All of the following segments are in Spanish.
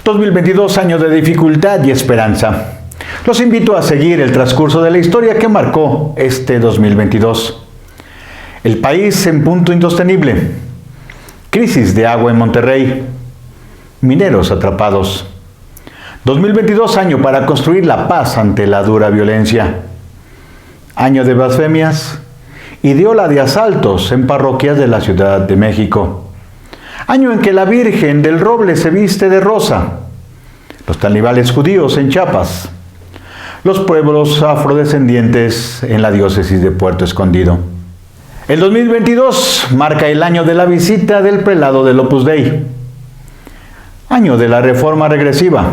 2022, año de dificultad y esperanza. Los invito a seguir el transcurso de la historia que marcó este 2022. El país en punto insostenible. Crisis de agua en Monterrey. Mineros atrapados. 2022, año para construir la paz ante la dura violencia. Año de blasfemias y de ola de asaltos en parroquias de la Ciudad de México. Año en que la Virgen del Roble se viste de rosa. Los caníbales judíos en Chiapas. Los pueblos afrodescendientes en la diócesis de Puerto Escondido. El 2022 marca el año de la visita del prelado del Opus Dei. Año de la reforma regresiva.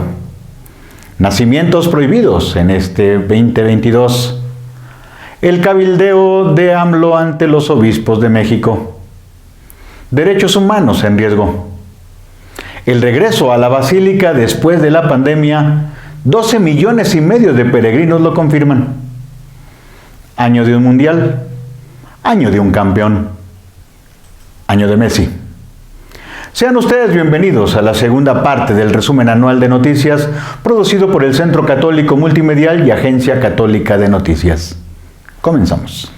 Nacimientos prohibidos en este 2022. El cabildeo de AMLO ante los obispos de México. Derechos humanos en riesgo. El regreso a la Basílica después de la pandemia, 12,5 millones de peregrinos lo confirman. Año de un mundial, año de un campeón, año de Messi. Sean ustedes bienvenidos a la segunda parte del resumen anual de noticias producido por el Centro Católico Multimedial y Agencia Católica de Noticias. Comenzamos.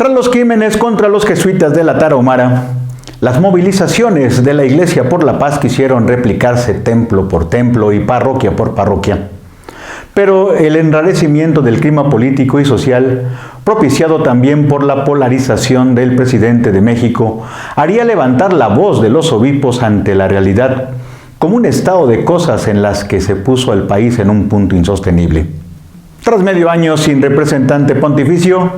Tras los crímenes contra los jesuitas de la Tarahumara, las movilizaciones de la Iglesia por la Paz quisieron replicarse templo por templo y parroquia por parroquia. Pero el enrarecimiento del clima político y social, propiciado también por la polarización del presidente de México, haría levantar la voz de los obispos ante la realidad, como un estado de cosas en las que se puso al país en un punto insostenible. Tras medio año sin representante pontificio,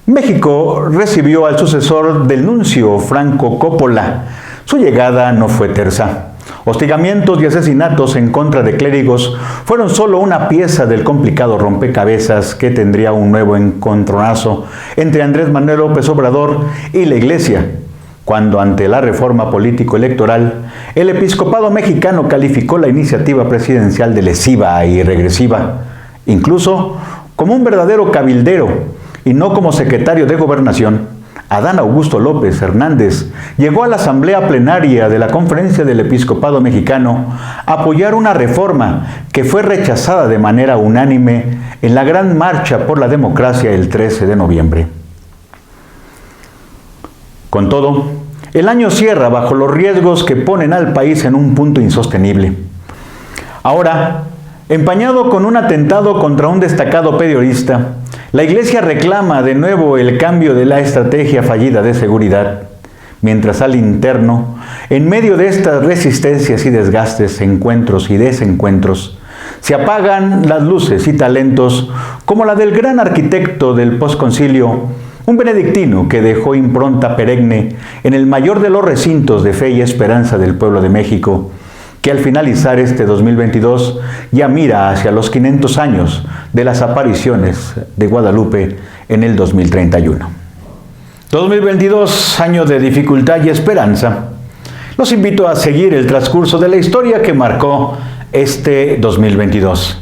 México recibió al sucesor del nuncio Franco Coppola. Su llegada no fue tersa. Hostigamientos y asesinatos en contra de clérigos fueron solo una pieza del complicado rompecabezas que tendría un nuevo encontronazo entre Andrés Manuel López Obrador y la Iglesia, cuando ante la reforma político-electoral, el episcopado mexicano calificó la iniciativa presidencial de lesiva y regresiva, incluso como un verdadero cabildero, y no como secretario de Gobernación. Adán Augusto López Hernández llegó a la asamblea plenaria de la Conferencia del Episcopado Mexicano a apoyar una reforma que fue rechazada de manera unánime en la Gran Marcha por la Democracia el 13 de noviembre. Con todo, el año cierra bajo los riesgos que ponen al país en un punto insostenible. Ahora, empañado con un atentado contra un destacado periodista, la Iglesia reclama de nuevo el cambio de la estrategia fallida de seguridad, mientras al interno, en medio de estas resistencias y desgastes, encuentros y desencuentros, se apagan las luces y talentos como la del gran arquitecto del posconcilio, un benedictino que dejó impronta perenne en el mayor de los recintos de fe y esperanza del pueblo de México, que al finalizar este 2022 ya mira hacia los 500 años de las apariciones de Guadalupe en el 2031. 2022, año de dificultad y esperanza. Los invito a seguir el transcurso de la historia que marcó este 2022.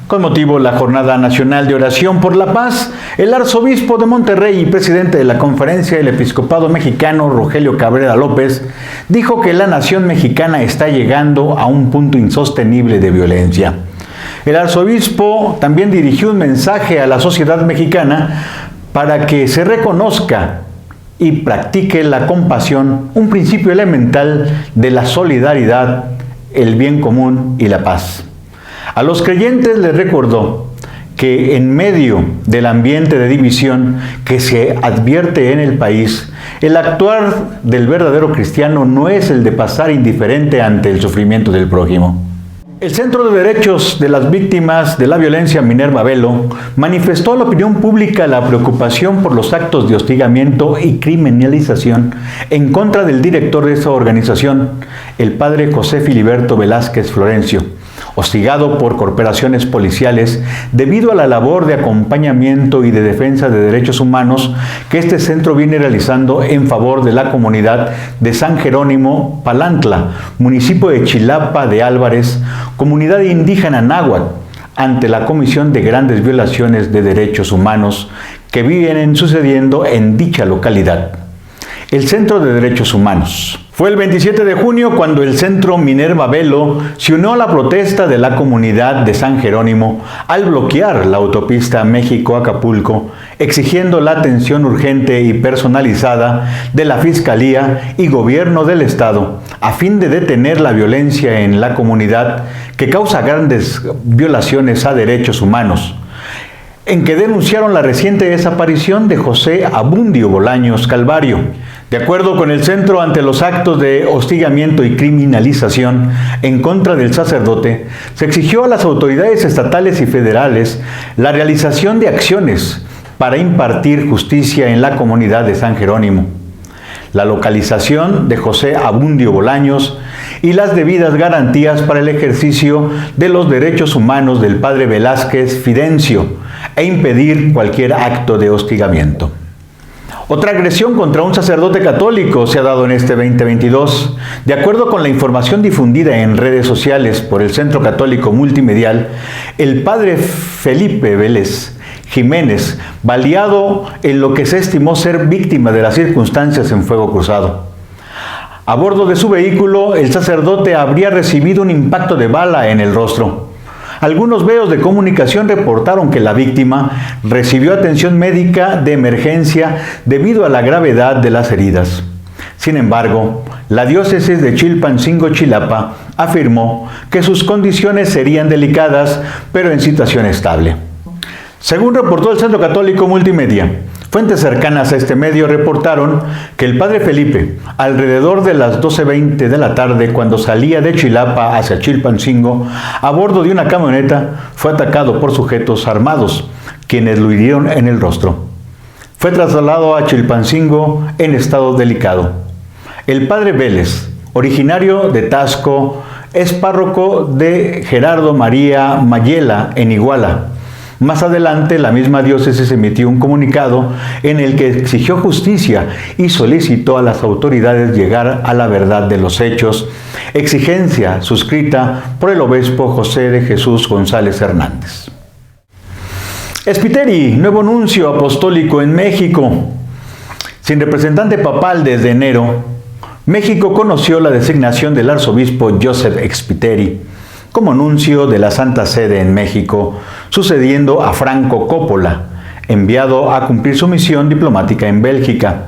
Con motivo de la Jornada Nacional de Oración por la Paz, el arzobispo de Monterrey y presidente de la Conferencia del Episcopado Mexicano, Rogelio Cabrera López, dijo que la nación mexicana está llegando a un punto insostenible de violencia. El arzobispo también dirigió un mensaje a la sociedad mexicana para que se reconozca y practique la compasión, un principio elemental de la solidaridad, el bien común y la paz. A los creyentes les recordó que en medio del ambiente de división que se advierte en el país, el actuar del verdadero cristiano no es el de pasar indiferente ante el sufrimiento del prójimo. El Centro de Derechos de las Víctimas de la Violencia, Minerva Velo, manifestó a la opinión pública la preocupación por los actos de hostigamiento y criminalización en contra del director de esa organización, el padre José Filiberto Velázquez Florencio, hostigado por corporaciones policiales debido a la labor de acompañamiento y de defensa de derechos humanos que este centro viene realizando en favor de la comunidad de San Jerónimo Palantla, municipio de Chilapa de Álvarez, comunidad indígena náhuatl, ante la comisión de grandes violaciones de derechos humanos que vienen sucediendo en dicha localidad. El Centro de Derechos Humanos. Fue el 27 de junio cuando el Centro Minerva Velo se unió a la protesta de la comunidad de San Jerónimo al bloquear la autopista México-Acapulco, exigiendo la atención urgente y personalizada de la Fiscalía y Gobierno del Estado a fin de detener la violencia en la comunidad que causa grandes violaciones a derechos humanos, en que denunciaron la reciente desaparición de José Abundio Bolaños Calvario. De acuerdo con el centro, ante los actos de hostigamiento y criminalización en contra del sacerdote, se exigió a las autoridades estatales y federales la realización de acciones para impartir justicia en la comunidad de San Jerónimo, la localización de José Abundio Bolaños y las debidas garantías para el ejercicio de los derechos humanos del padre Velázquez Fidencio e impedir cualquier acto de hostigamiento. Otra agresión contra un sacerdote católico se ha dado en este 2022. De acuerdo con la información difundida en redes sociales por el Centro Católico Multimedial, el padre Felipe Vélez Jiménez, baleado en lo que se estimó ser víctima de las circunstancias en fuego cruzado. A bordo de su vehículo, el sacerdote habría recibido un impacto de bala en el rostro. Algunos medios de comunicación reportaron que la víctima recibió atención médica de emergencia debido a la gravedad de las heridas. Sin embargo, la diócesis de Chilpancingo-Chilapa afirmó que sus condiciones serían delicadas, pero en situación estable. Según reportó el Centro Católico Multimedia, fuentes cercanas a este medio reportaron que el padre Felipe, alrededor de las 12:20 de la tarde, cuando salía de Chilapa hacia Chilpancingo, a bordo de una camioneta, fue atacado por sujetos armados, quienes lo hirieron en el rostro. Fue trasladado a Chilpancingo en estado delicado. El padre Vélez, originario de Tasco, es párroco de Gerardo María Mayela en Iguala. Más adelante, la misma diócesis emitió un comunicado en el que exigió justicia y solicitó a las autoridades llegar a la verdad de los hechos, exigencia suscrita por el obispo José de Jesús González Hernández. Spiteri, nuevo nuncio apostólico en México. Sin representante papal desde enero, México conoció la designación del arzobispo Joseph Spiteri como nuncio de la Santa Sede en México, sucediendo a Franco Coppola, enviado a cumplir su misión diplomática en Bélgica.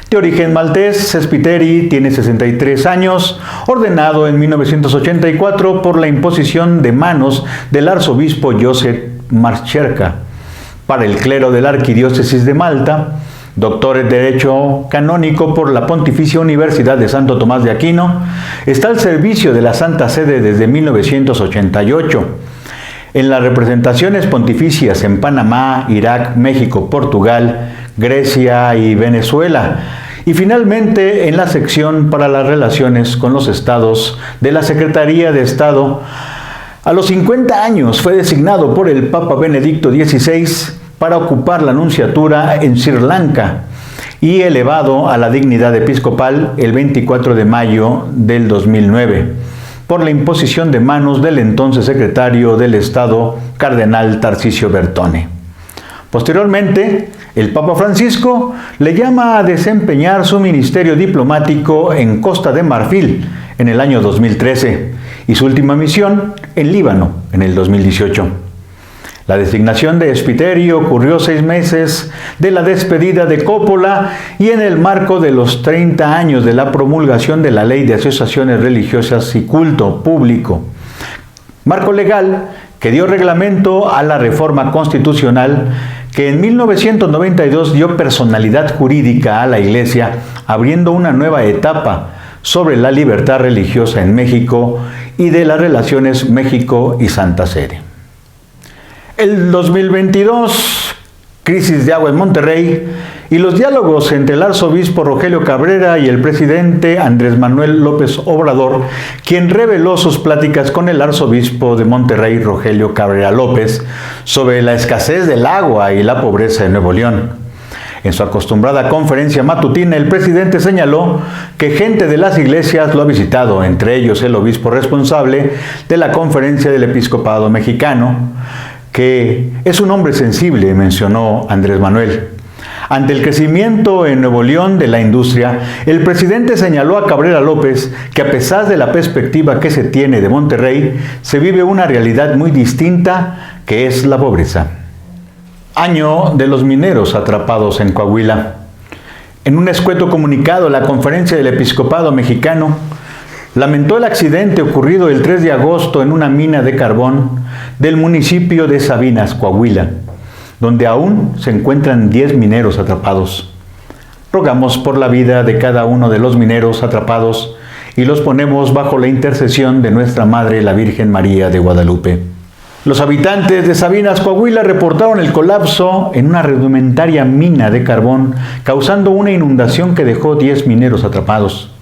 De origen maltés, Spiteri tiene 63 años, ordenado en 1984 por la imposición de manos del arzobispo Joseph Marcherka para el clero de la Arquidiócesis de Malta, doctor en Derecho Canónico por la Pontificia Universidad de Santo Tomás de Aquino, está al servicio de la Santa Sede desde 1988. En las representaciones pontificias en Panamá, Irak, México, Portugal, Grecia y Venezuela, y finalmente en la sección para las relaciones con los estados de la Secretaría de Estado. A los 50 años fue designado por el Papa Benedicto XVI para ocupar la nunciatura en Sri Lanka y elevado a la dignidad episcopal el 24 de mayo del 2009 por la imposición de manos del entonces secretario del Estado, cardenal Tarcisio Bertone. Posteriormente, el Papa Francisco le llama a desempeñar su ministerio diplomático en Costa de Marfil en el año 2013 y su última misión en Líbano en el 2018. La designación de Spiteri ocurrió 6 meses de la despedida de Coppola y en el marco de los 30 años de la promulgación de la Ley de Asociaciones Religiosas y Culto Público, marco legal que dio reglamento a la reforma constitucional que en 1992 dio personalidad jurídica a la Iglesia, abriendo una nueva etapa sobre la libertad religiosa en México y de las relaciones México y Santa Sede. El 2022, crisis de agua en Monterrey y los diálogos entre el arzobispo Rogelio Cabrera y el presidente Andrés Manuel López Obrador, quien reveló sus pláticas con el arzobispo de Monterrey, Rogelio Cabrera López, sobre la escasez del agua y la pobreza en Nuevo León. En su acostumbrada conferencia matutina, el presidente señaló que gente de las iglesias lo ha visitado, entre ellos el obispo responsable de la Conferencia del Episcopado Mexicano, que es un hombre sensible, mencionó Andrés Manuel. Ante el crecimiento en Nuevo León de la industria, el presidente señaló a Cabrera López que a pesar de la perspectiva que se tiene de Monterrey, se vive una realidad muy distinta, que es la pobreza. Año de los mineros atrapados en Coahuila. En un escueto comunicado, la Conferencia del Episcopado Mexicano lamentó el accidente ocurrido el 3 de agosto en una mina de carbón del municipio de Sabinas, Coahuila, donde aún se encuentran 10 mineros atrapados. Rogamos por la vida de cada uno de los mineros atrapados y los ponemos bajo la intercesión de nuestra Madre, la Virgen María de Guadalupe. Los habitantes de Sabinas, Coahuila, reportaron el colapso en una rudimentaria mina de carbón, causando una inundación que dejó 10 mineros atrapados.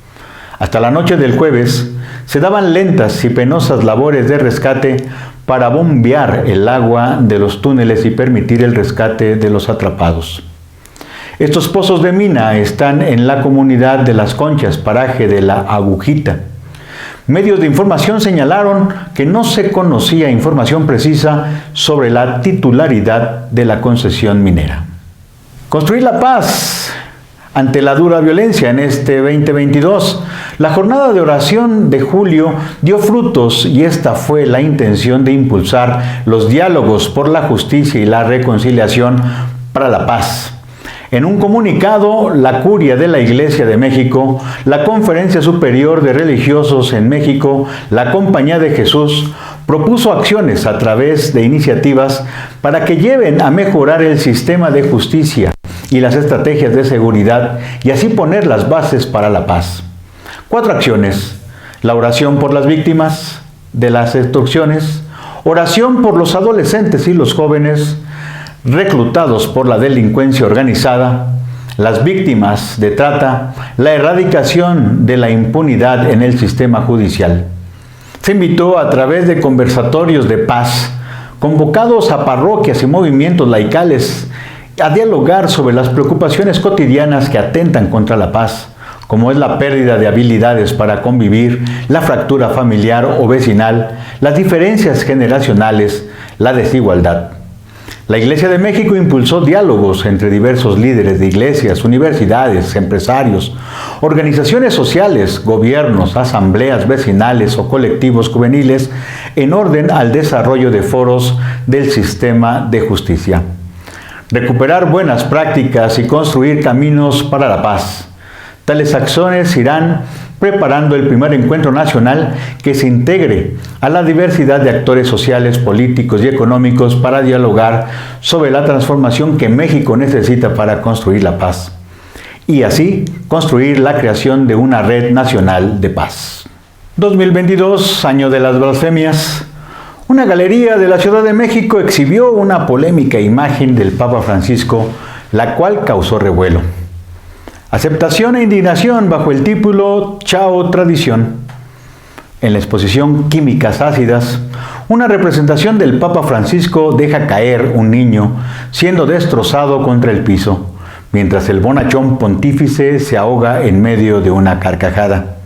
Hasta la noche del jueves, se daban lentas y penosas labores de rescate para bombear el agua de los túneles y permitir el rescate de los atrapados. Estos pozos de mina están en la comunidad de Las Conchas, paraje de La Agujita. Medios de información señalaron que no se conocía información precisa sobre la titularidad de la concesión minera. Construir la paz ante la dura violencia en este 2022. La jornada de oración de julio dio frutos y esta fue la intención de impulsar los diálogos por la justicia y la reconciliación para la paz. En un comunicado, la Curia de la Iglesia de México, la Conferencia Superior de Religiosos en México, la Compañía de Jesús, propuso acciones a través de iniciativas para que lleven a mejorar el sistema de justicia y las estrategias de seguridad y así poner las bases para la paz. 4 acciones: la oración por las víctimas de las extorsiones, oración por los adolescentes y los jóvenes reclutados por la delincuencia organizada, las víctimas de trata, la erradicación de la impunidad en el sistema judicial. Se invitó a través de conversatorios de paz, convocados a parroquias y movimientos laicales, a dialogar sobre las preocupaciones cotidianas que atentan contra la paz, como es la pérdida de habilidades para convivir, la fractura familiar o vecinal, las diferencias generacionales, la desigualdad. La Iglesia de México impulsó diálogos entre diversos líderes de iglesias, universidades, empresarios, organizaciones sociales, gobiernos, asambleas vecinales o colectivos juveniles en orden al desarrollo de foros del sistema de justicia. Recuperar buenas prácticas y construir caminos para la paz. Tales acciones irán preparando el primer encuentro nacional que se integre a la diversidad de actores sociales, políticos y económicos para dialogar sobre la transformación que México necesita para construir la paz y así construir la creación de una red nacional de paz. 2022, año de las blasfemias. Una galería de la Ciudad de México exhibió una polémica imagen del Papa Francisco, la cual causó revuelo. Aceptación e indignación bajo el título Chao Tradición. En la exposición Químicas Ácidas, una representación del Papa Francisco deja caer un niño siendo destrozado contra el piso, mientras el bonachón pontífice se ahoga en medio de una carcajada.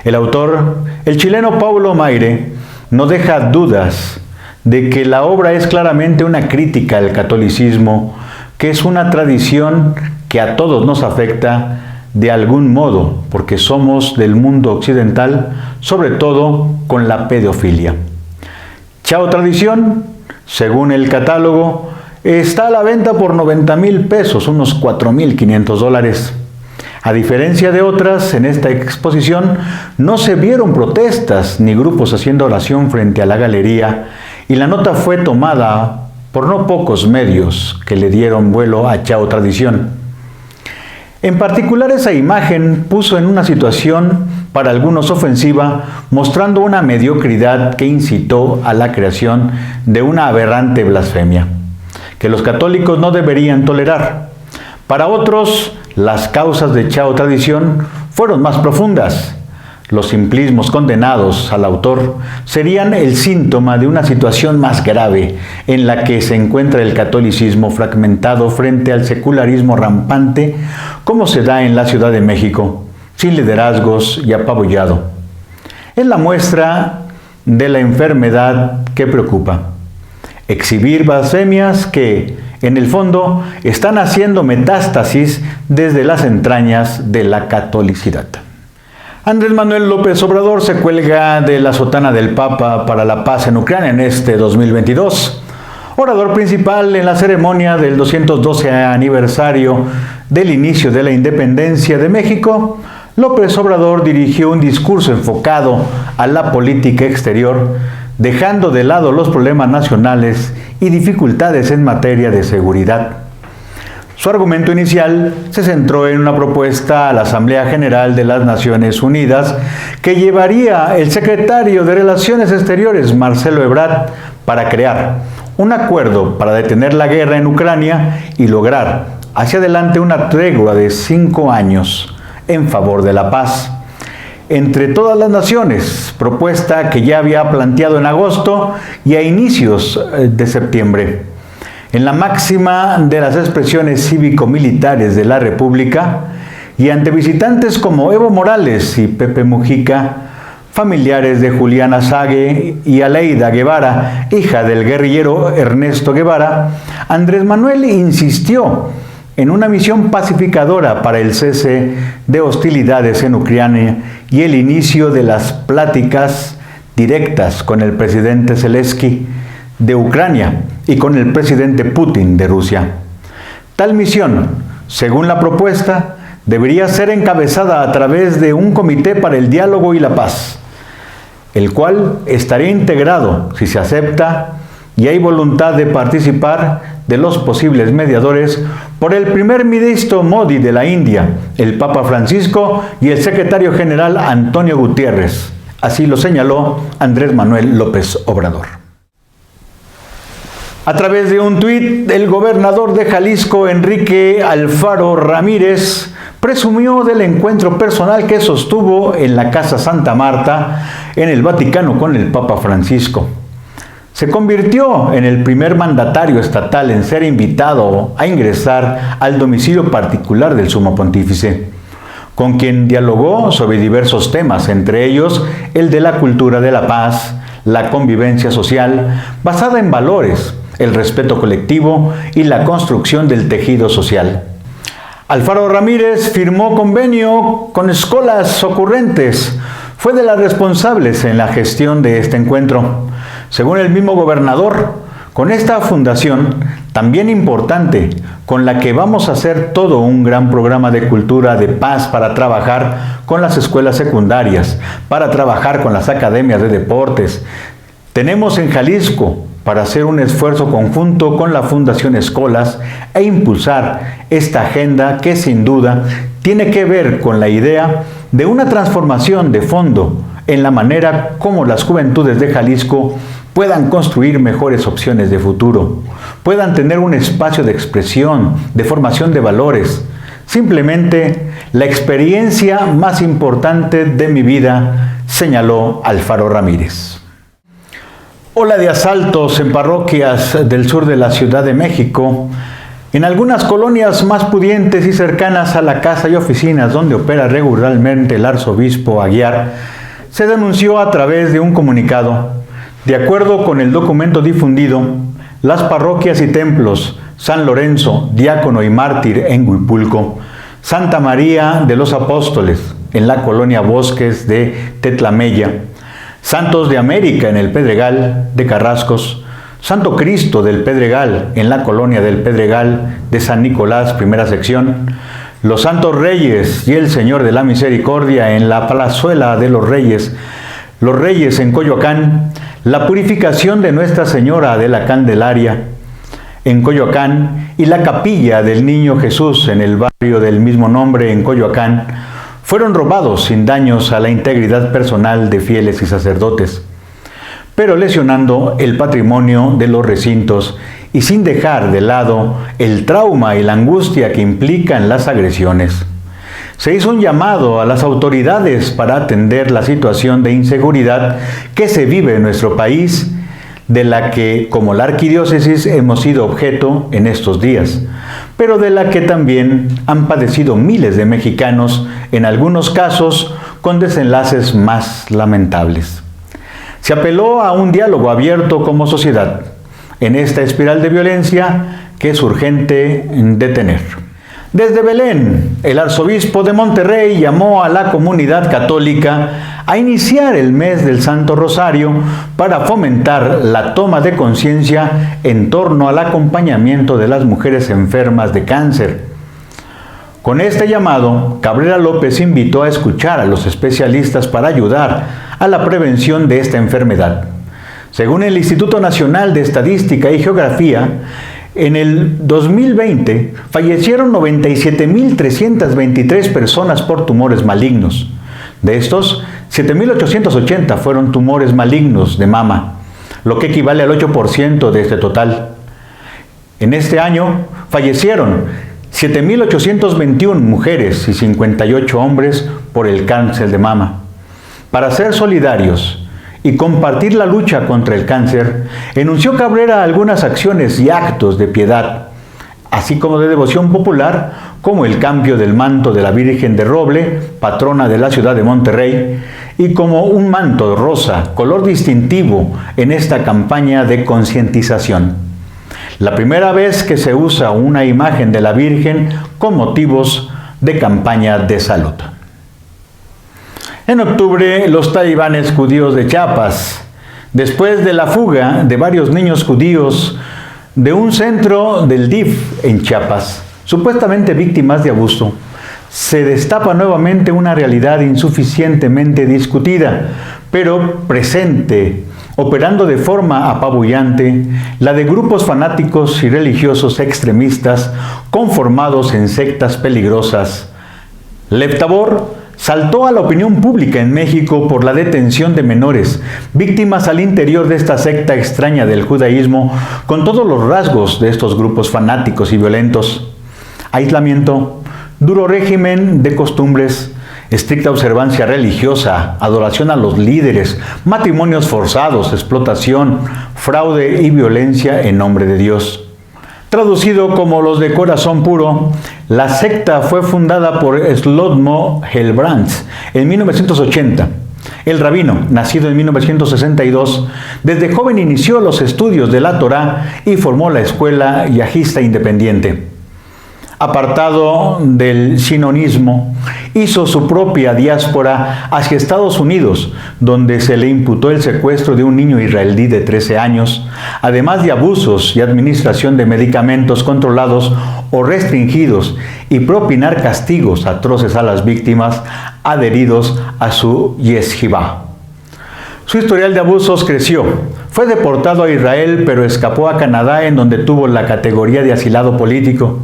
El autor, el chileno Paulo Maire, no deja dudas de que la obra es claramente una crítica al catolicismo, que es una tradición que a todos nos afecta de algún modo, porque somos del mundo occidental, sobre todo con la pedofilia. Chao Tradición, según el catálogo, está a la venta por 90,000 pesos, unos $4,500. A diferencia de otras, en esta exposición no se vieron protestas ni grupos haciendo oración frente a la galería y la nota fue tomada por no pocos medios que le dieron vuelo a Chao Tradición. En particular, esa imagen puso en una situación para algunos ofensiva, mostrando una mediocridad que incitó a la creación de una aberrante blasfemia, que los católicos no deberían tolerar. Para otros, las causas de Chao Tradición fueron más profundas. Los simplismos condenados al autor serían el síntoma de una situación más grave en la que se encuentra el catolicismo fragmentado frente al secularismo rampante, como se da en la Ciudad de México, sin liderazgos y apabullado. Es la muestra de la enfermedad que preocupa. Exhibir blasfemias que, en el fondo, están haciendo metástasis desde las entrañas de la catolicidad. Andrés Manuel López Obrador se cuelga de la sotana del Papa para la paz en Ucrania en este 2022. Orador principal en la ceremonia del 212 aniversario del inicio de la independencia de México, López Obrador dirigió un discurso enfocado a la política exterior, dejando de lado los problemas nacionales y dificultades en materia de seguridad. Su argumento inicial se centró en una propuesta a la Asamblea General de las Naciones Unidas que llevaría el secretario de Relaciones Exteriores, Marcelo Ebrard, para crear un acuerdo para detener la guerra en Ucrania y lograr hacia adelante una tregua de 5 años en favor de la paz entre todas las naciones, propuesta que ya había planteado en agosto y a inicios de septiembre. En la máxima de las expresiones cívico-militares de la República y ante visitantes como Evo Morales y Pepe Mujica, familiares de Juliana Sague y Aleida Guevara, hija del guerrillero Ernesto Guevara, Andrés Manuel insistió en una misión pacificadora para el cese de hostilidades en Ucrania y el inicio de las pláticas directas con el presidente Zelensky de Ucrania y con el presidente Putin de Rusia. Tal misión, según la propuesta, debería ser encabezada a través de un comité para el diálogo y la paz, el cual estaría integrado, si se acepta y hay voluntad de participar de los posibles mediadores, por el primer ministro Modi de la India, el Papa Francisco y el secretario general Antonio Guterres. Así lo señaló Andrés Manuel López Obrador. A través de un tuit, el gobernador de Jalisco, Enrique Alfaro Ramírez, presumió del encuentro personal que sostuvo en la Casa Santa Marta, en el Vaticano, con el Papa Francisco. Se convirtió en el primer mandatario estatal en ser invitado a ingresar al domicilio particular del Sumo Pontífice, con quien dialogó sobre diversos temas, entre ellos el de la cultura de la paz, la convivencia social, basada en valores, el respeto colectivo y la construcción del tejido social. Alfaro Ramírez firmó convenio con Escolas Ocurrentes. Fue de las responsables en la gestión de este encuentro. Según el mismo gobernador, con esta fundación, también importante, con la que vamos a hacer todo un gran programa de cultura de paz para trabajar con las escuelas secundarias, para trabajar con las academias de deportes. Tenemos en Jalisco para hacer un esfuerzo conjunto con la Fundación Escolas e impulsar esta agenda que sin duda tiene que ver con la idea de una transformación de fondo en la manera como las juventudes de Jalisco puedan construir mejores opciones de futuro, puedan tener un espacio de expresión, de formación de valores. Simplemente la experiencia más importante de mi vida, señaló Alfaro Ramírez. Ola de asaltos en parroquias del sur de la Ciudad de México. En algunas colonias más pudientes y cercanas a la casa y oficinas donde opera regularmente el arzobispo Aguiar, se denunció a través de un comunicado. De acuerdo con el documento difundido, las parroquias y templos San Lorenzo, Diácono y Mártir en Huipulco, Santa María de los Apóstoles en la colonia Bosques de Tetlamella, Santos de América en el Pedregal de Carrascos, Santo Cristo del Pedregal en la colonia del Pedregal de San Nicolás, primera sección, los Santos Reyes y el Señor de la Misericordia en la Plazuela de los Reyes en Coyoacán, la Purificación de Nuestra Señora de la Candelaria en Coyoacán y la Capilla del Niño Jesús en el barrio del mismo nombre en Coyoacán, fueron robados sin daños a la integridad personal de fieles y sacerdotes, pero lesionando el patrimonio de los recintos y sin dejar de lado el trauma y la angustia que implican las agresiones. Se hizo un llamado a las autoridades para atender la situación de inseguridad que se vive en nuestro país, de la que, como la arquidiócesis, hemos sido objeto en estos días, pero de la que también han padecido miles de mexicanos, en algunos casos con desenlaces más lamentables. Se apeló a un diálogo abierto como sociedad en esta espiral de violencia que es urgente detener. Desde Belén, el arzobispo de Monterrey llamó a la comunidad católica a iniciar el mes del Santo Rosario para fomentar la toma de conciencia en torno al acompañamiento de las mujeres enfermas de cáncer. Con este llamado, Cabrera López invitó a escuchar a los especialistas para ayudar a la prevención de esta enfermedad. Según el Instituto Nacional de Estadística y Geografía, en el 2020 fallecieron 97.323 personas por tumores malignos. De estos, 7.880 fueron tumores malignos de mama, lo que equivale al 8% de este total. En este año fallecieron 7.821 mujeres y 58 hombres por el cáncer de mama. Para ser solidarios y compartir la lucha contra el cáncer, enunció Cabrera algunas acciones y actos de piedad, así como de devoción popular, como el cambio del manto de la Virgen de Roble, patrona de la ciudad de Monterrey, y como un manto rosa, color distintivo en esta campaña de concientización. La primera vez que se usa una imagen de la Virgen con motivos de campaña de salud. En octubre, los talibanes judíos de Chiapas, después de la fuga de varios niños judíos de un centro del DIF en Chiapas, supuestamente víctimas de abuso, se destapa nuevamente una realidad insuficientemente discutida, pero presente, operando de forma apabullante, la de grupos fanáticos y religiosos extremistas conformados en sectas peligrosas. Lev Tabor saltó a la opinión pública en México por la detención de menores, víctimas al interior de esta secta extraña del judaísmo, con todos los rasgos de estos grupos fanáticos y violentos. Aislamiento, duro régimen de costumbres, estricta observancia religiosa, adoración a los líderes, matrimonios forzados, explotación, fraude y violencia en nombre de Dios. Traducido como los de corazón puro, la secta fue fundada por Shlomo Hellbrands en 1980. El rabino, nacido en 1962, desde joven inició los estudios de la Torá y formó la escuela yahista independiente. Apartado del sionismo, hizo su propia diáspora hacia Estados Unidos, donde se le imputó el secuestro de un niño israelí de 13 años, además de abusos y administración de medicamentos controlados o restringidos y propinar castigos atroces a las víctimas adheridos a su yeshivá. Su historial de abusos creció. Fue deportado a Israel, pero escapó a Canadá, en donde tuvo la categoría de asilado político,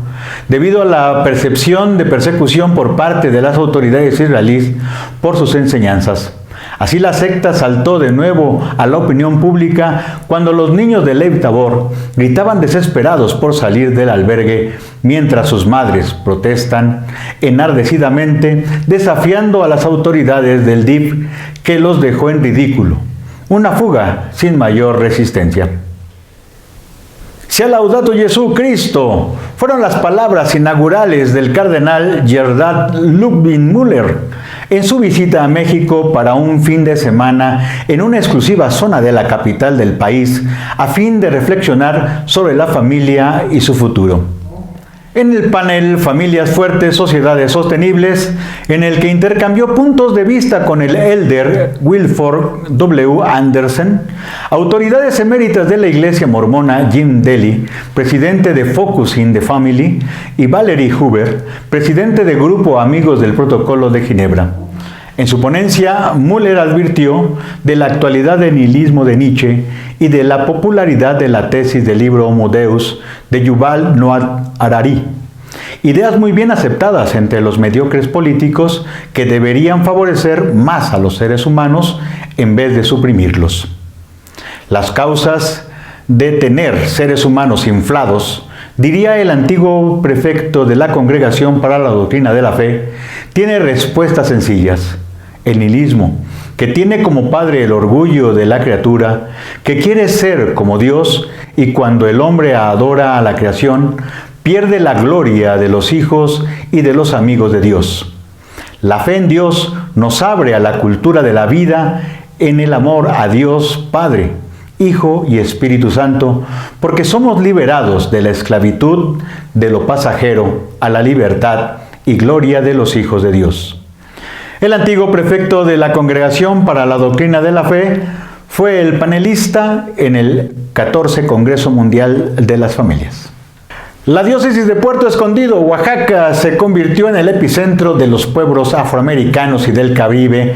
debido a la percepción de persecución por parte de las autoridades israelíes por sus enseñanzas. Así la secta saltó de nuevo a la opinión pública cuando los niños de Lev Tabor gritaban desesperados por salir del albergue, mientras sus madres protestan enardecidamente, desafiando a las autoridades del DIF, que los dejó en ridículo. Una fuga sin mayor resistencia. Sea laudato Jesucristo, fueron las palabras inaugurales del cardenal Gerhard Ludwig Müller en su visita a México para un fin de semana en una exclusiva zona de la capital del país, a fin de reflexionar sobre la familia y su futuro. En el panel Familias Fuertes, Sociedades Sostenibles, en el que intercambió puntos de vista con el elder Wilford W. Anderson, autoridades eméritas de la Iglesia Mormona Jim Daly, presidente de Focus in the Family, y Valerie Huber, presidente de Grupo Amigos del Protocolo de Ginebra. En su ponencia, Müller advirtió de la actualidad del nihilismo de Nietzsche y de la popularidad de la tesis del libro Homo Deus de Yuval Noah Harari, ideas muy bien aceptadas entre los mediocres políticos que deberían favorecer más a los seres humanos en vez de suprimirlos. Las causas de tener seres humanos inflados, diría el antiguo prefecto de la Congregación para la Doctrina de la Fe, tiene respuestas sencillas. El nihilismo, que tiene como padre el orgullo de la criatura, que quiere ser como Dios, y cuando el hombre adora a la creación, pierde la gloria de los hijos y de los amigos de Dios. La fe en Dios nos abre a la cultura de la vida en el amor a Dios Padre, Hijo y Espíritu Santo, porque somos liberados de la esclavitud de lo pasajero a la libertad y gloria de los hijos de Dios. El antiguo prefecto de la Congregación para la Doctrina de la Fe fue el panelista en el 14 Congreso Mundial de las Familias. La diócesis de Puerto Escondido, Oaxaca, se convirtió en el epicentro de los pueblos afroamericanos y del Caribe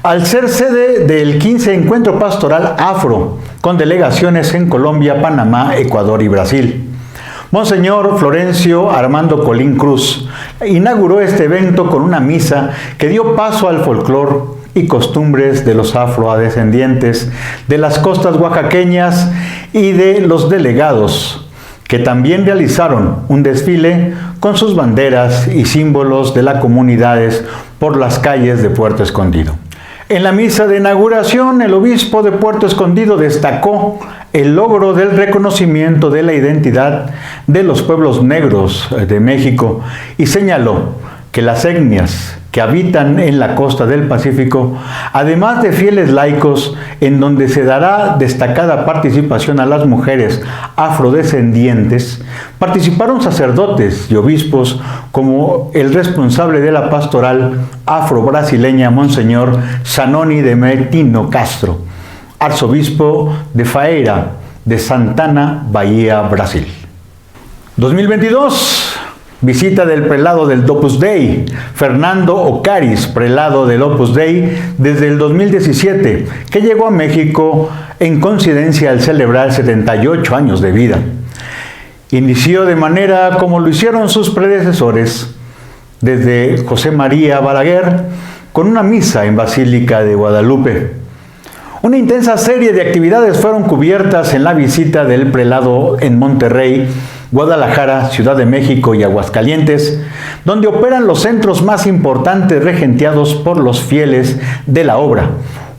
al ser sede del 15 Encuentro Pastoral Afro, con delegaciones en Colombia, Panamá, Ecuador y Brasil. Monseñor Florencio Armando Colín Cruz inauguró este evento con una misa que dio paso al folclore y costumbres de los afrodescendientes de las costas oaxaqueñas y de los delegados, que también realizaron un desfile con sus banderas y símbolos de las comunidades por las calles de Puerto Escondido. En la misa de inauguración, el obispo de Puerto Escondido destacó el logro del reconocimiento de la identidad de los pueblos negros de México y señaló que las etnias que habitan en la costa del Pacífico, además de fieles laicos, en donde se dará destacada participación a las mujeres afrodescendientes, participaron sacerdotes y obispos como el responsable de la pastoral afro-brasileña, Monseñor Zanoni de Metino Castro, arzobispo de Feira de Santana, Bahía, Brasil. 2022. Visita del prelado del Opus Dei, Fernando Ocaris, prelado del Opus Dei desde el 2017, que llegó a México en coincidencia al celebrar 78 años de vida. Inició de manera como lo hicieron sus predecesores, desde José María Balaguer, con una misa en Basílica de Guadalupe. Una intensa serie de actividades fueron cubiertas en la visita del prelado en Monterrey, Guadalajara, Ciudad de México y Aguascalientes, donde operan los centros más importantes regenteados por los fieles de la obra,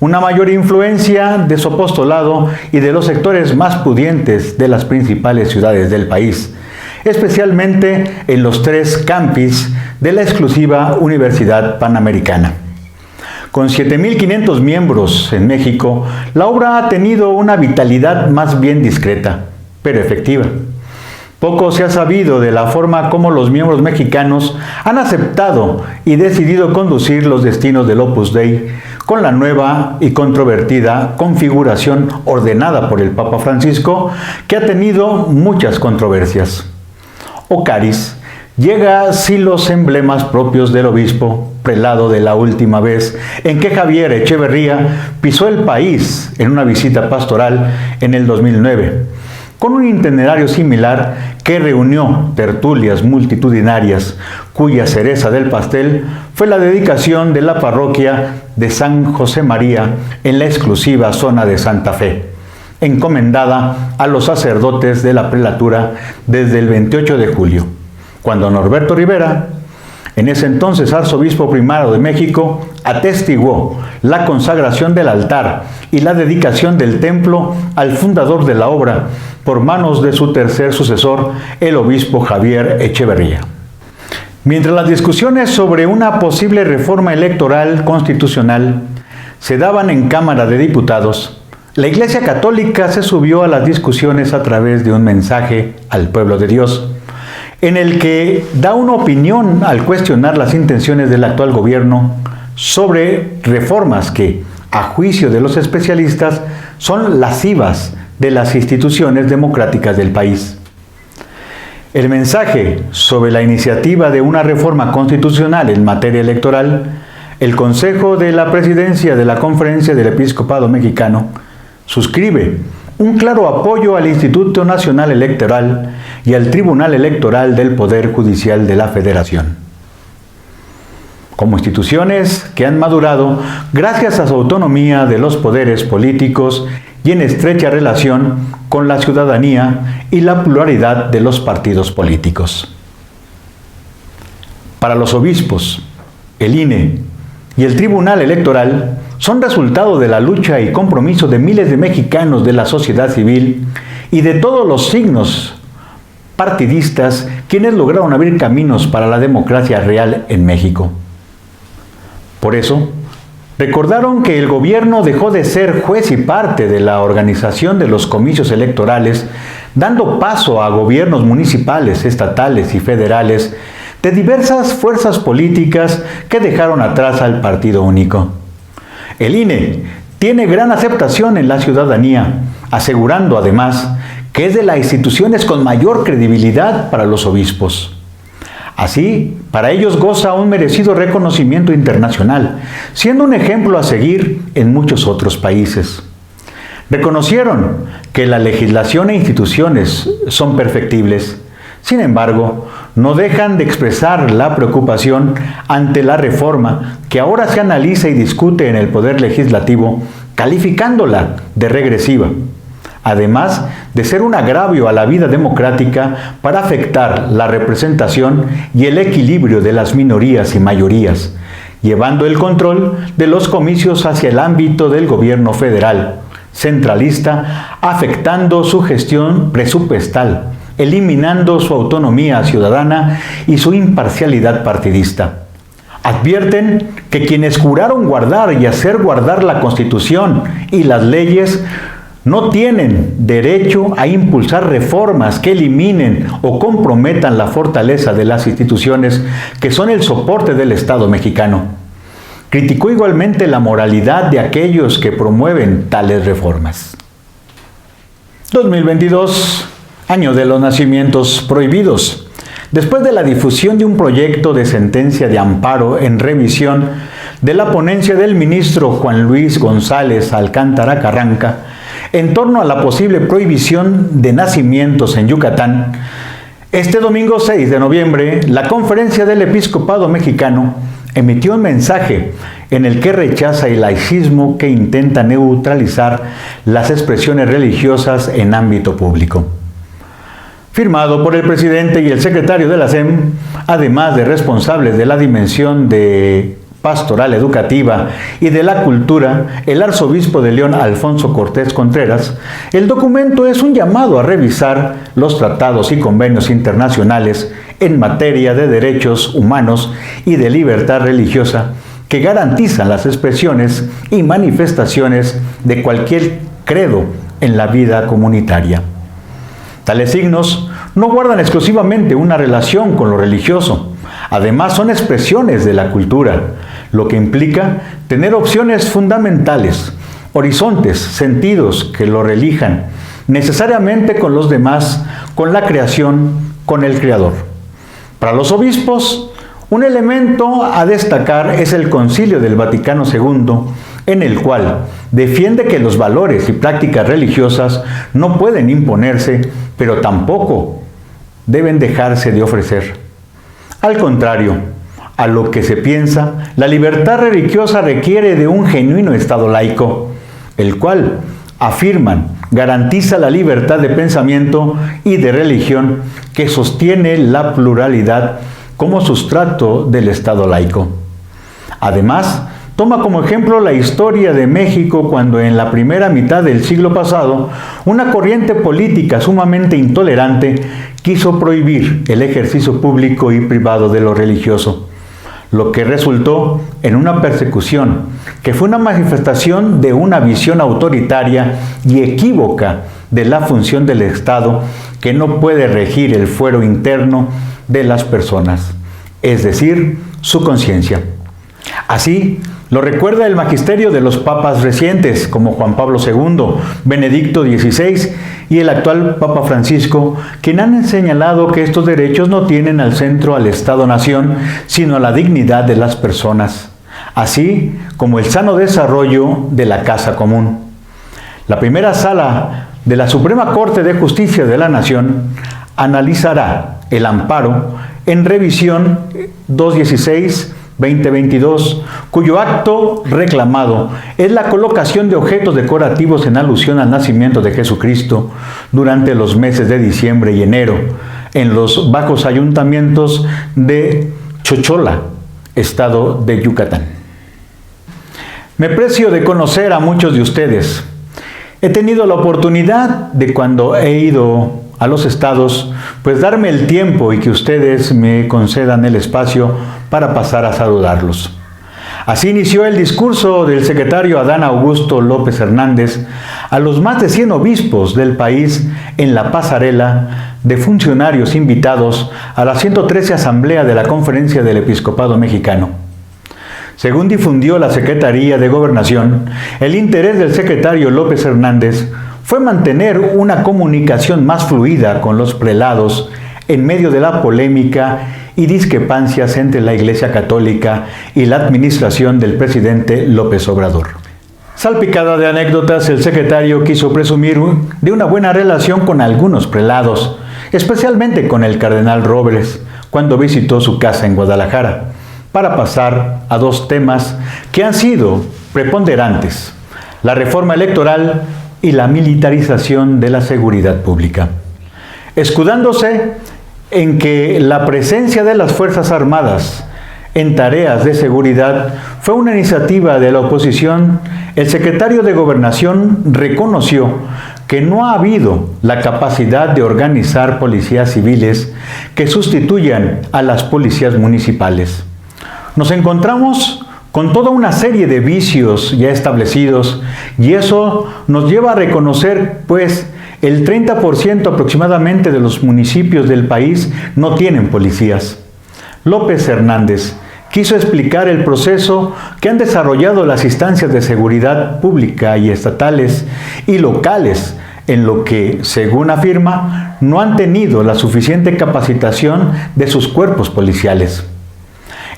una mayor influencia de su apostolado y de los sectores más pudientes de las principales ciudades del país, especialmente en los 3 campus de la exclusiva Universidad Panamericana. Con 7.500 miembros en México, la obra ha tenido una vitalidad más bien discreta, pero efectiva. Poco se ha sabido de la forma como los miembros mexicanos han aceptado y decidido conducir los destinos del Opus Dei con la nueva y controvertida configuración ordenada por el Papa Francisco, que ha tenido muchas controversias. Ocaris llega sin los emblemas propios del obispo prelado de la última vez en que Javier Echeverría pisó el país en una visita pastoral en el 2009. Con un itinerario similar que reunió tertulias multitudinarias, cuya cereza del pastel fue la dedicación de la parroquia de San José María en la exclusiva zona de Santa Fe, encomendada a los sacerdotes de la prelatura desde el 28 de julio, cuando Norberto Rivera, en ese entonces arzobispo primado de México, atestiguó la consagración del altar y la dedicación del templo al fundador de la obra por manos de su tercer sucesor, el obispo Javier Echeverría. Mientras las discusiones sobre una posible reforma electoral constitucional se daban en Cámara de Diputados, la Iglesia Católica se subió a las discusiones a través de un mensaje al pueblo de Dios, en el que da una opinión al cuestionar las intenciones del actual gobierno sobre reformas que, a juicio de los especialistas, son lascivas de las instituciones democráticas del país. El mensaje sobre la iniciativa de una reforma constitucional en materia electoral, el Consejo de la Presidencia de la Conferencia del Episcopado Mexicano suscribe un claro apoyo al Instituto Nacional Electoral y al Tribunal Electoral del Poder Judicial de la Federación, como instituciones que han madurado gracias a su autonomía de los poderes políticos y en estrecha relación con la ciudadanía y la pluralidad de los partidos políticos. Para los obispos, el INE y el Tribunal Electoral son resultado de la lucha y compromiso de miles de mexicanos de la sociedad civil y de todos los signos partidistas quienes lograron abrir caminos para la democracia real en México. Por eso, recordaron que el gobierno dejó de ser juez y parte de la organización de los comicios electorales, dando paso a gobiernos municipales, estatales y federales de diversas fuerzas políticas que dejaron atrás al partido único. El INE tiene gran aceptación en la ciudadanía, asegurando además que es de las instituciones con mayor credibilidad para los obispos. Así, para ellos goza un merecido reconocimiento internacional, siendo un ejemplo a seguir en muchos otros países. Reconocieron que la legislación e instituciones son perfectibles. Sin embargo, no dejan de expresar la preocupación ante la reforma que ahora se analiza y discute en el Poder Legislativo, calificándola de regresiva, además de ser un agravio a la vida democrática para afectar la representación y el equilibrio de las minorías y mayorías, llevando el control de los comicios hacia el ámbito del gobierno federal, centralista, afectando su gestión presupuestal, eliminando su autonomía ciudadana y su imparcialidad partidista. Advierten que quienes juraron guardar y hacer guardar la Constitución y las leyes no tienen derecho a impulsar reformas que eliminen o comprometan la fortaleza de las instituciones que son el soporte del Estado mexicano. Criticó igualmente la moralidad de aquellos que promueven tales reformas. 2022, año de los nacimientos prohibidos. Después de la difusión de un proyecto de sentencia de amparo en revisión de la ponencia del ministro Juan Luis González Alcántara Carranca, en torno a la posible prohibición de nacimientos en Yucatán, este domingo 6 de noviembre, la Conferencia del Episcopado Mexicano emitió un mensaje en el que rechaza el laicismo que intenta neutralizar las expresiones religiosas en ámbito público. Firmado por el presidente y el secretario de la SEM, además de responsables de la dimensión de pastoral educativa y de la cultura, el arzobispo de León, Alfonso Cortés Contreras, el documento es un llamado a revisar los tratados y convenios internacionales en materia de derechos humanos y de libertad religiosa que garantizan las expresiones y manifestaciones de cualquier credo en la vida comunitaria. Tales signos no guardan exclusivamente una relación con lo religioso, además son expresiones de la cultura, lo que implica tener opciones fundamentales, horizontes, sentidos que lo relijan, necesariamente con los demás, con la creación, con el Creador. Para los obispos, un elemento a destacar es el Concilio del Vaticano II, en el cual defiende que los valores y prácticas religiosas no pueden imponerse, pero tampoco deben dejarse de ofrecer. Al contrario, a lo que se piensa, la libertad religiosa requiere de un genuino Estado laico, el cual, afirman, garantiza la libertad de pensamiento y de religión que sostiene la pluralidad como sustrato del Estado laico. Además, toma como ejemplo la historia de México cuando en la primera mitad del siglo pasado una corriente política sumamente intolerante quiso prohibir el ejercicio público y privado de lo religioso, lo que resultó en una persecución que fue una manifestación de una visión autoritaria y equívoca de la función del Estado que no puede regir el fuero interno de las personas, es decir, su conciencia. Así, lo recuerda el magisterio de los papas recientes, como Juan Pablo II, Benedicto XVI y el actual Papa Francisco, quien han señalado que estos derechos no tienen al centro al Estado-nación, sino a la dignidad de las personas, así como el sano desarrollo de la casa común. La primera sala de la Suprema Corte de Justicia de la Nación analizará el amparo en revisión 216 2022, cuyo acto reclamado es la colocación de objetos decorativos en alusión al nacimiento de Jesucristo durante los meses de diciembre y enero en los bajos ayuntamientos de Chochola, estado de Yucatán. Me precio de conocer a muchos de ustedes. He tenido la oportunidad de, cuando he ido a los estados, pues darme el tiempo y que ustedes me concedan el espacio para pasar a saludarlos. Así inició el discurso del secretario Adán Augusto López Hernández a los más de 100 obispos del país en la pasarela de funcionarios invitados a la 113 Asamblea de la Conferencia del Episcopado Mexicano. Según difundió la Secretaría de Gobernación, el interés del secretario López Hernández fue mantener una comunicación más fluida con los prelados en medio de la polémica y discrepancias entre la Iglesia Católica y la administración del presidente López Obrador. Salpicada de anécdotas, el secretario quiso presumir de una buena relación con algunos prelados, especialmente con el cardenal Robles, cuando visitó su casa en Guadalajara, para pasar a dos temas que han sido preponderantes: la reforma electoral y la militarización de la seguridad pública. Escudándose en que la presencia de las Fuerzas Armadas en tareas de seguridad fue una iniciativa de la oposición, el secretario de Gobernación reconoció que no ha habido la capacidad de organizar policías civiles que sustituyan a las policías municipales. Nos encontramos con toda una serie de vicios ya establecidos, y eso nos lleva a reconocer, pues, el 30% aproximadamente de los municipios del país no tienen policías. López Hernández quiso explicar el proceso que han desarrollado las instancias de seguridad pública y estatales y locales, en lo que, según afirma, no han tenido la suficiente capacitación de sus cuerpos policiales.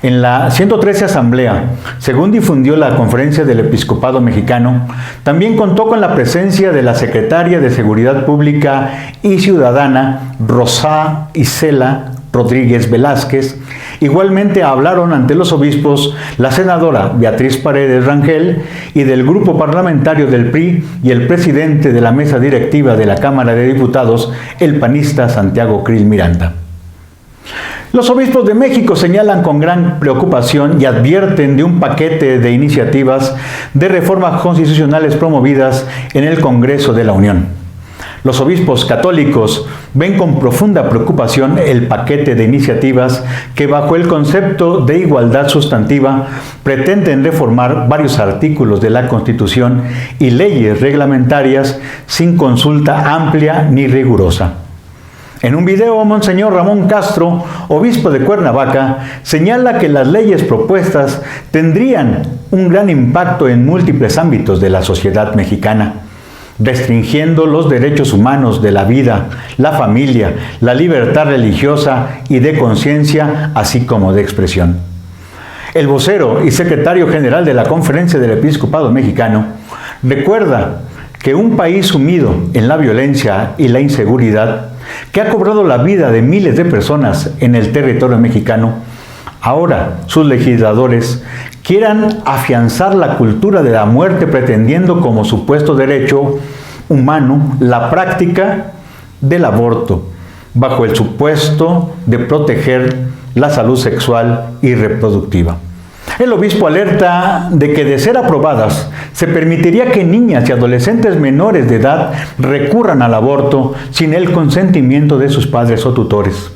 En la 113 Asamblea, según difundió la Conferencia del Episcopado Mexicano, también contó con la presencia de la secretaria de Seguridad Pública y Ciudadana, Rosa Isela Rodríguez Velázquez. Igualmente hablaron ante los obispos la senadora Beatriz Paredes Rangel y del grupo parlamentario del PRI y el presidente de la mesa directiva de la Cámara de Diputados, el panista Santiago Krill Miranda. Los obispos de México señalan con gran preocupación y advierten de un paquete de iniciativas de reformas constitucionales promovidas en el Congreso de la Unión. Los obispos católicos ven con profunda preocupación el paquete de iniciativas que, bajo el concepto de igualdad sustantiva, pretenden reformar varios artículos de la Constitución y leyes reglamentarias sin consulta amplia ni rigurosa. En un video, Monseñor Ramón Castro, obispo de Cuernavaca, señala que las leyes propuestas tendrían un gran impacto en múltiples ámbitos de la sociedad mexicana, restringiendo los derechos humanos de la vida, la familia, la libertad religiosa y de conciencia, así como de expresión. El vocero y secretario general de la Conferencia del Episcopado Mexicano recuerda que un país sumido en la violencia y la inseguridad, que ha cobrado la vida de miles de personas en el territorio mexicano, ahora sus legisladores quieran afianzar la cultura de la muerte pretendiendo como supuesto derecho humano la práctica del aborto, bajo el supuesto de proteger la salud sexual y reproductiva. El obispo alerta de que, de ser aprobadas, se permitiría que niñas y adolescentes menores de edad recurran al aborto sin el consentimiento de sus padres o tutores.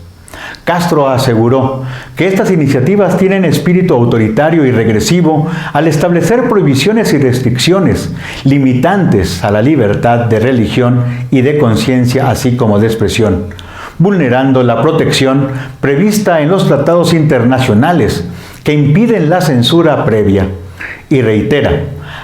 Castro aseguró que estas iniciativas tienen espíritu autoritario y regresivo al establecer prohibiciones y restricciones limitantes a la libertad de religión y de conciencia, así como de expresión, vulnerando la protección prevista en los tratados internacionales que impiden la censura previa. Y reitera,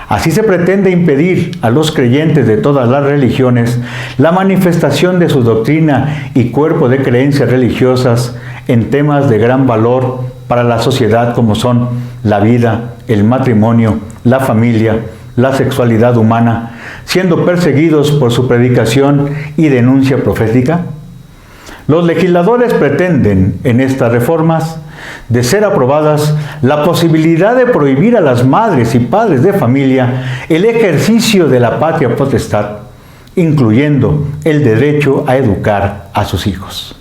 así se pretende impedir a los creyentes de todas las religiones la manifestación de su doctrina y cuerpo de creencias religiosas en temas de gran valor para la sociedad, como son la vida, el matrimonio, la familia, la sexualidad humana, siendo perseguidos por su predicación y denuncia profética. Los legisladores pretenden, en estas reformas, de ser aprobadas, la posibilidad de prohibir a las madres y padres de familia el ejercicio de la patria potestad, incluyendo el derecho a educar a sus hijos.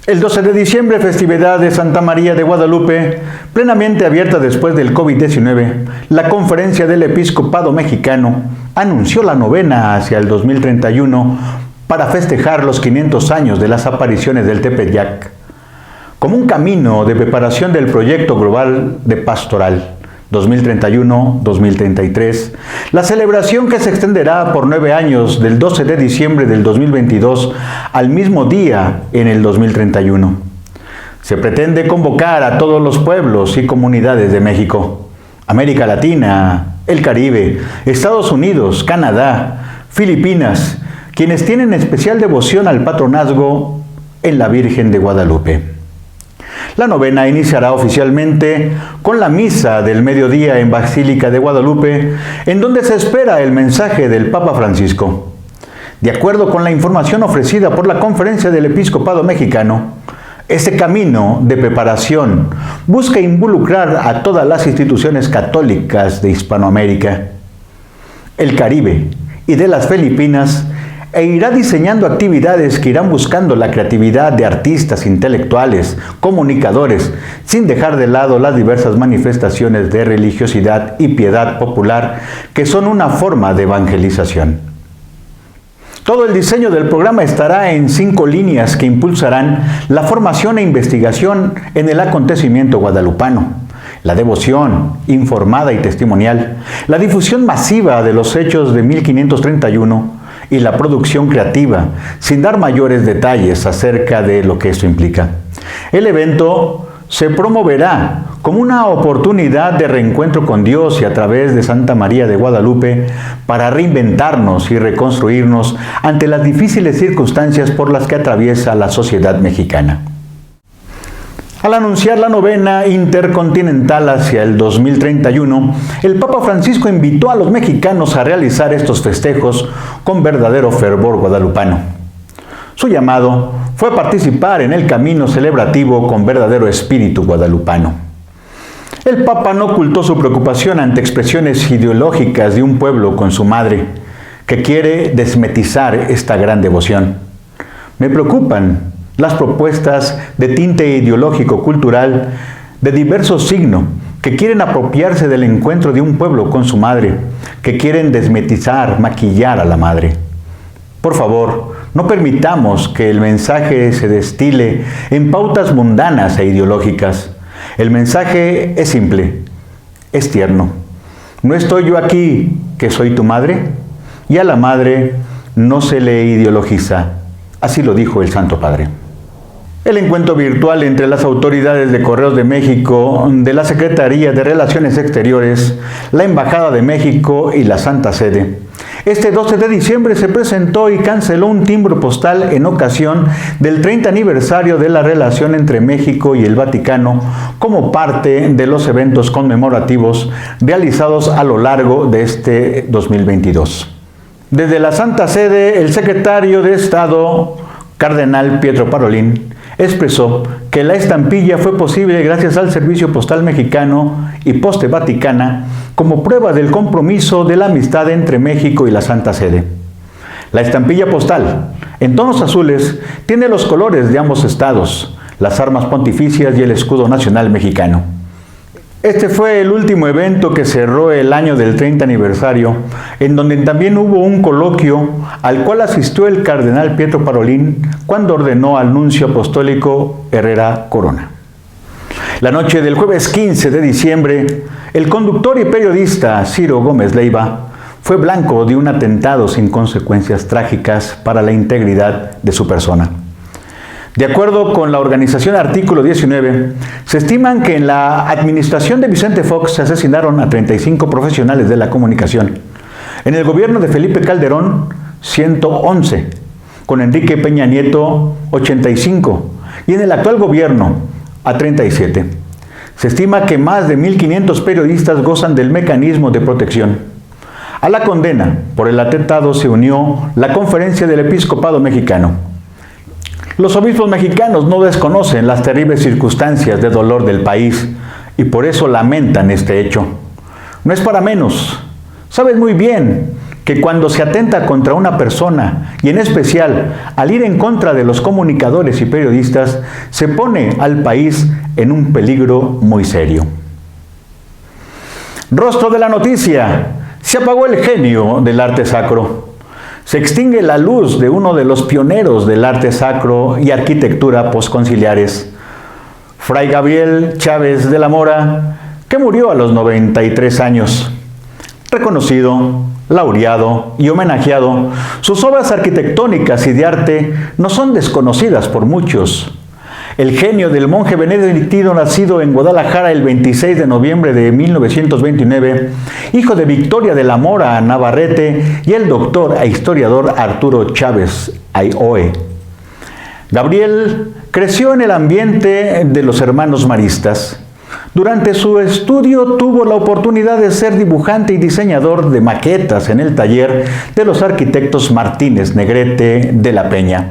El 12 de diciembre, festividad de Santa María de Guadalupe, plenamente abierta después del COVID-19, la Conferencia del Episcopado Mexicano anunció la novena hacia el 2031 para festejar los 500 años de las apariciones del Tepeyac, como un camino de preparación del proyecto global de pastoral 2031-2033, la celebración que se extenderá por 9 años del 12 de diciembre del 2022 al mismo día en el 2031. Se pretende convocar a todos los pueblos y comunidades de México, América Latina, el Caribe, Estados Unidos, Canadá, Filipinas, quienes tienen especial devoción al patronazgo en la Virgen de Guadalupe. La novena iniciará oficialmente con la misa del mediodía en Basílica de Guadalupe, en donde se espera el mensaje del Papa Francisco. De acuerdo con la información ofrecida por la Conferencia del Episcopado Mexicano, este camino de preparación busca involucrar a todas las instituciones católicas de Hispanoamérica, el Caribe y de las Filipinas, e irá diseñando actividades que irán buscando la creatividad de artistas, intelectuales, comunicadores, sin dejar de lado las diversas manifestaciones de religiosidad y piedad popular que son una forma de evangelización. Todo el diseño del programa estará en 5 líneas que impulsarán la formación e investigación en el acontecimiento guadalupano, la devoción informada y testimonial, la difusión masiva de los hechos de 1531, y la producción creativa, sin dar mayores detalles acerca de lo que esto implica. El evento se promoverá como una oportunidad de reencuentro con Dios y a través de Santa María de Guadalupe para reinventarnos y reconstruirnos ante las difíciles circunstancias por las que atraviesa la sociedad mexicana. Al anunciar la novena intercontinental hacia el 2031, el Papa Francisco invitó a los mexicanos a realizar estos festejos con verdadero fervor guadalupano. Su llamado fue participar en el camino celebrativo con verdadero espíritu guadalupano. El Papa no ocultó su preocupación ante expresiones ideológicas de un pueblo con su madre, que quiere desmetizar esta gran devoción. Me preocupan las propuestas de tinte ideológico-cultural de diversos signos que quieren apropiarse del encuentro de un pueblo con su madre, que quieren desmetizar, maquillar a la madre. Por favor, no permitamos que el mensaje se destile en pautas mundanas e ideológicas. El mensaje es simple, es tierno. ¿No estoy yo aquí que soy tu madre? Y a la madre no se le ideologiza. Así lo dijo el Santo Padre. El encuentro virtual entre las autoridades de Correos de México, de la Secretaría de Relaciones Exteriores, la Embajada de México y la Santa Sede. Este 12 de diciembre se presentó y canceló un timbre postal en ocasión del 30 aniversario de la relación entre México y el Vaticano como parte de los eventos conmemorativos realizados a lo largo de este 2022. Desde la Santa Sede, el secretario de Estado, Cardenal Pietro Parolin, expresó que la estampilla fue posible gracias al Servicio Postal Mexicano y Poste Vaticana como prueba del compromiso de la amistad entre México y la Santa Sede. La estampilla postal, en tonos azules, tiene los colores de ambos estados, las armas pontificias y el escudo nacional mexicano. Este fue el último evento que cerró el año del 30 aniversario, en donde también hubo un coloquio al cual asistió el cardenal Pietro Parolin cuando ordenó al nuncio apostólico Herrera Corona. La noche del jueves 15 de diciembre, el conductor y periodista Ciro Gómez Leiva fue blanco de un atentado sin consecuencias trágicas para la integridad de su persona. De acuerdo con la organización Artículo 19, se estiman que en la administración de Vicente Fox se asesinaron a 35 profesionales de la comunicación. En el gobierno de Felipe Calderón, 111. Con Enrique Peña Nieto, 85. Y en el actual gobierno, a 37. Se estima que más de 1.500 periodistas gozan del mecanismo de protección. A la condena por el atentado se unió la Conferencia del Episcopado Mexicano. Los obispos mexicanos no desconocen las terribles circunstancias de dolor del país y por eso lamentan este hecho. No es para menos. Sabes muy bien que cuando se atenta contra una persona, y en especial al ir en contra de los comunicadores y periodistas, se pone al país en un peligro muy serio. Rostro de la noticia: se apagó el genio del arte sacro. Se extingue la luz de uno de los pioneros del arte sacro y arquitectura posconciliares, Fray Gabriel Chávez de la Mora, que murió a los 93 años. Reconocido, laureado y homenajeado, sus obras arquitectónicas y de arte no son desconocidas por muchos. El genio del monje benedictino nacido en Guadalajara el 26 de noviembre de 1929, hijo de Victoria de la Mora Navarrete y el doctor e historiador Arturo Chávez Ayhoe. Gabriel creció en el ambiente de los hermanos maristas. Durante su estudio tuvo la oportunidad de ser dibujante y diseñador de maquetas en el taller de los arquitectos Martínez Negrete de la Peña.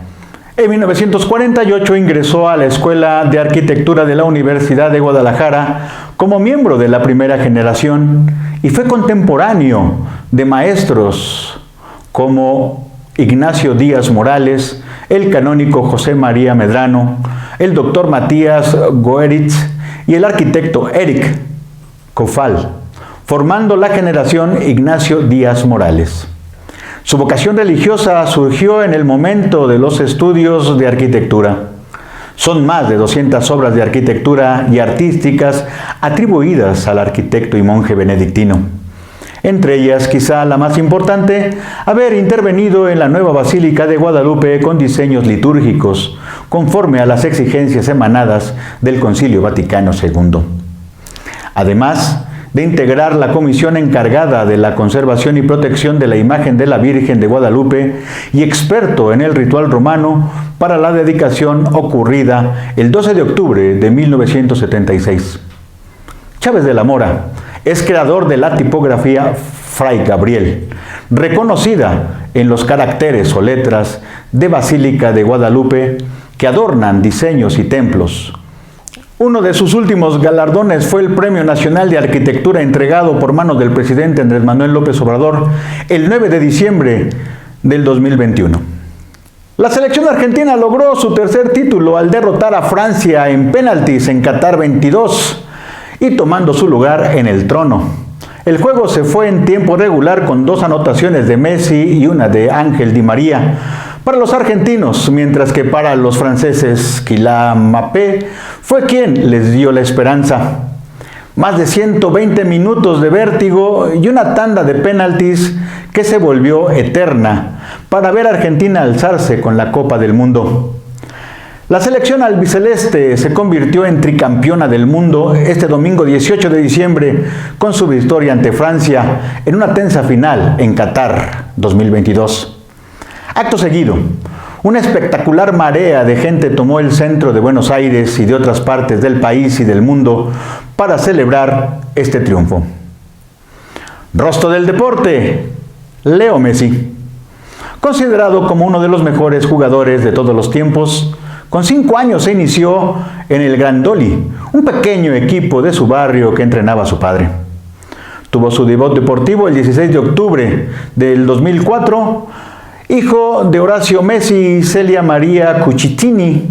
En 1948 ingresó a la Escuela de Arquitectura de la Universidad de Guadalajara como miembro de la primera generación y fue contemporáneo de maestros como Ignacio Díaz Morales, el canónigo José María Medrano, el doctor Matías Goeritz y el arquitecto Eric Kofal, formando la generación Ignacio Díaz Morales. Su vocación religiosa surgió en el momento de los estudios de arquitectura. Son más de 200 obras de arquitectura y artísticas atribuidas al arquitecto y monje benedictino. Entre ellas, quizá la más importante, haber intervenido en la nueva Basílica de Guadalupe con diseños litúrgicos, conforme a las exigencias emanadas del Concilio Vaticano II. Además de integrar la comisión encargada de la conservación y protección de la imagen de la Virgen de Guadalupe y experto en el ritual romano para la dedicación ocurrida el 12 de octubre de 1976. Chávez de la Mora es creador de la tipografía Fray Gabriel, reconocida en los caracteres o letras de Basílica de Guadalupe que adornan diseños y templos. Uno de sus últimos galardones fue el Premio Nacional de Arquitectura entregado por manos del presidente Andrés Manuel López Obrador el 9 de diciembre del 2021. La selección argentina logró su tercer título al derrotar a Francia en penaltis en Qatar 22 y tomando su lugar en el trono. El juego se fue en tiempo regular con 2 anotaciones de Messi y una de Ángel Di María para los argentinos, mientras que para los franceses Kylian Mbappé fue quien les dio la esperanza. Más de 120 minutos de vértigo y una tanda de penaltis que se volvió eterna para ver a Argentina alzarse con la Copa del Mundo. La selección albiceleste se convirtió en tricampeona del mundo este domingo 18 de diciembre con su victoria ante Francia en una tensa final en Qatar 2022. Acto seguido, una espectacular marea de gente tomó el centro de Buenos Aires y de otras partes del país y del mundo para celebrar este triunfo. Rostro del deporte: Leo Messi. Considerado como uno de los mejores jugadores de todos los tiempos, con 5 años se inició en el Grandoli, un pequeño equipo de su barrio que entrenaba a su padre. Tuvo su debut deportivo el 16 de octubre del 2004, hijo de Horacio Messi y Celia María Cucitini.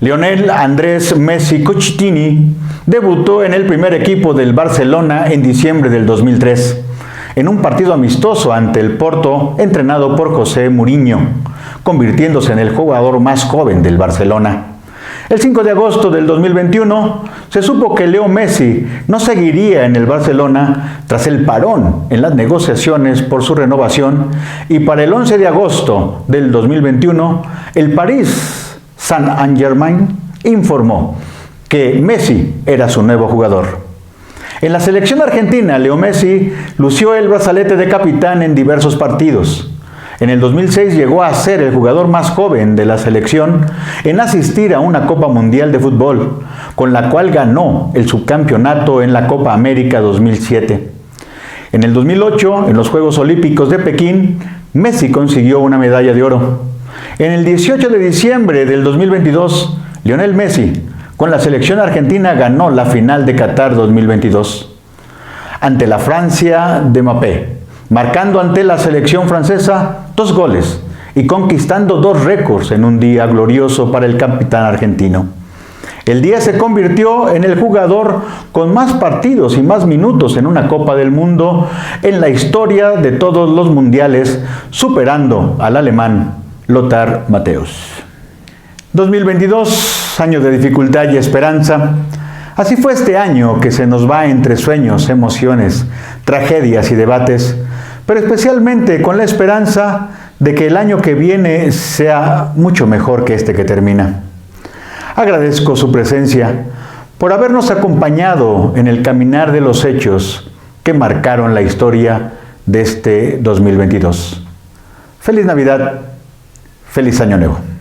Lionel Andrés Messi Cucitini debutó en el primer equipo del Barcelona en diciembre del 2003, en un partido amistoso ante el Porto, entrenado por José Mourinho, convirtiéndose en el jugador más joven del Barcelona. El 5 de agosto del 2021 se supo que Leo Messi no seguiría en el Barcelona tras el parón en las negociaciones por su renovación, y para el 11 de agosto del 2021 el Paris Saint-Germain informó que Messi era su nuevo jugador. En la selección argentina, Leo Messi lució el brazalete de capitán en diversos partidos. En el 2006 llegó a ser el jugador más joven de la selección en asistir a una Copa Mundial de Fútbol, con la cual ganó el subcampeonato en la Copa América 2007. En el 2008, en los Juegos Olímpicos de Pekín, Messi consiguió una medalla de oro. En el 18 de diciembre del 2022, Lionel Messi, con la selección argentina, ganó la final de Qatar 2022 ante la Francia de Mbappé, marcando ante la selección francesa 2 goles y conquistando 2 récords en un día glorioso para el capitán argentino. El día se convirtió en el jugador con más partidos y más minutos en una Copa del Mundo en la historia de todos los mundiales, superando al alemán Lothar Matthäus. 2022, año de dificultad y esperanza. Así fue este año que se nos va entre sueños, emociones, tragedias y debates, pero especialmente con la esperanza de que el año que viene sea mucho mejor que este que termina. Agradezco su presencia por habernos acompañado en el caminar de los hechos que marcaron la historia de este 2022. Feliz Navidad, feliz Año Nuevo.